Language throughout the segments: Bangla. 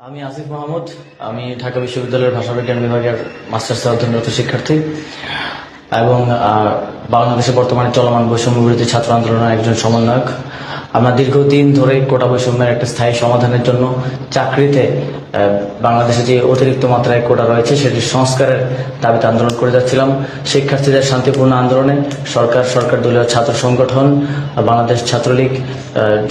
আমি আসিফ মাহমুদ। আমি ঢাকা বিশ্ববিদ্যালয়ের ভাষাবিজ্ঞান বিভাগের মাস্টার্সে অধ্যয়নরত শিক্ষার্থী এবং বাংলাদেশে বর্তমানে চলমান বৈষম্য বিরোধী ছাত্র আন্দোলনের একজন সমন্বয়ক। আমরা দীর্ঘদিন ধরে কোটা বৈষম্যের একটা স্থায়ী সমাধানের জন্য চাকরিতে বাংলাদেশে যে অতিরিক্ত মাত্রায় কোটা রয়েছে সেটির সংস্কারের দাবিতে আন্দোলন করে যাচ্ছিলাম। শিক্ষার্থীদের শান্তিপূর্ণ আন্দোলনে সরকার দলীয় ছাত্র সংগঠন, বাংলাদেশ ছাত্রলীগ,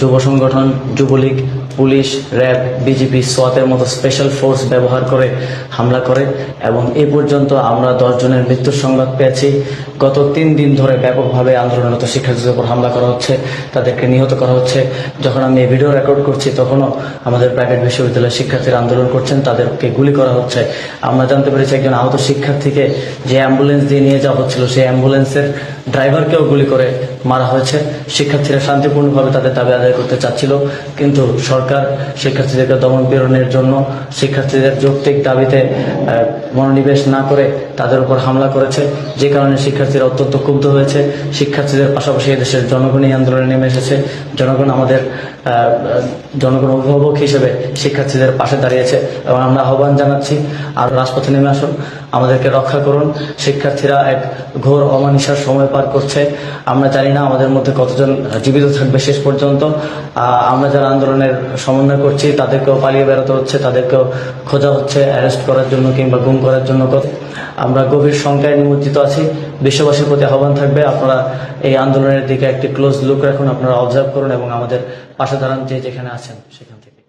যুব সংগঠন, যুবলীগ, পুলিশ, র্যাব, বিজিবি, সোয়াতের মতো স্পেশাল ফোর্স ব্যবহার করে হামলা করে এবং এ পর্যন্ত আমরা 10 জনের মৃত্যুর সংবাদ পেয়েছি। গত 3 দিন ধরে ব্যাপকভাবে আন্দোলনরত শিক্ষার্থীদের উপর হামলা করা হচ্ছে, তাদেরকে নিহত করা হচ্ছে। যখন আমি এই ভিডিও রেকর্ড করছি তখনও আমাদের প্রাইভেট বিশ্ববিদ্যালয়ের শিক্ষার্থীরা আন্দোলন করছেন, তাদেরকে গুলি করা হচ্ছে। আমরা জানতে পেরেছি একজন আহত শিক্ষার্থীকে যে অ্যাম্বুলেন্স দিয়ে নিয়ে যাওয়া হচ্ছিল সেই অ্যাম্বুলেন্সের ড্রাইভারকেও গুলি করে মারা হয়েছে। শিক্ষার্থীরা শান্তিপূর্ণভাবে তাদের দাবি আদায় করতে চাচ্ছিল, কিন্তু সরকার শিক্ষার্থীদেরকে দমন পীড়নের জন্য শিক্ষার্থীদের যৌক্তিক দাবিতে মনোনিবেশ না করে তাদের উপর হামলা করেছে, যে কারণে শিক্ষার্থীরা অত্যন্ত ক্ষুব্ধ হয়েছে। শিক্ষার্থীদের পাশাপাশি দেশের জনগণ এই আন্দোলনে নেমে এসেছে। জনগণ অভিভাবক হিসেবে শিক্ষার্থীদের পাশে দাঁড়িয়েছে এবং আমরা আহ্বান জানাচ্ছি আর রাজপথে নেমে আসুন, আমাদেরকে রক্ষা করুন। শিক্ষার্থীরা এক ঘোর অমানিসার সময় পার করছে। আমরা জানি না আমাদের মধ্যে কতজন জীবিত থাকবে শেষ পর্যন্ত। আমরা যারা আন্দোলনের সমন্বয় করছি তাদেরকেও পালিয়ে বেরোতে হচ্ছে, তাদেরকেও খোঁজা হচ্ছে অ্যারেস্ট করার জন্য কিংবা গুম করার জন্য। আমরা গভীর শঙ্কায় নিমজ্জিত আছি। বিশ্ববাসীর প্রতি আহ্বান থাকবে, আপনারা এই আন্দোলনের দিকে একটি ক্লোজ লুক রাখুন, আপনারা অবজার্ভ করুন এবং আমাদের পাশে দাঁড়ান যে যেখানে আছেন সেখান থেকে।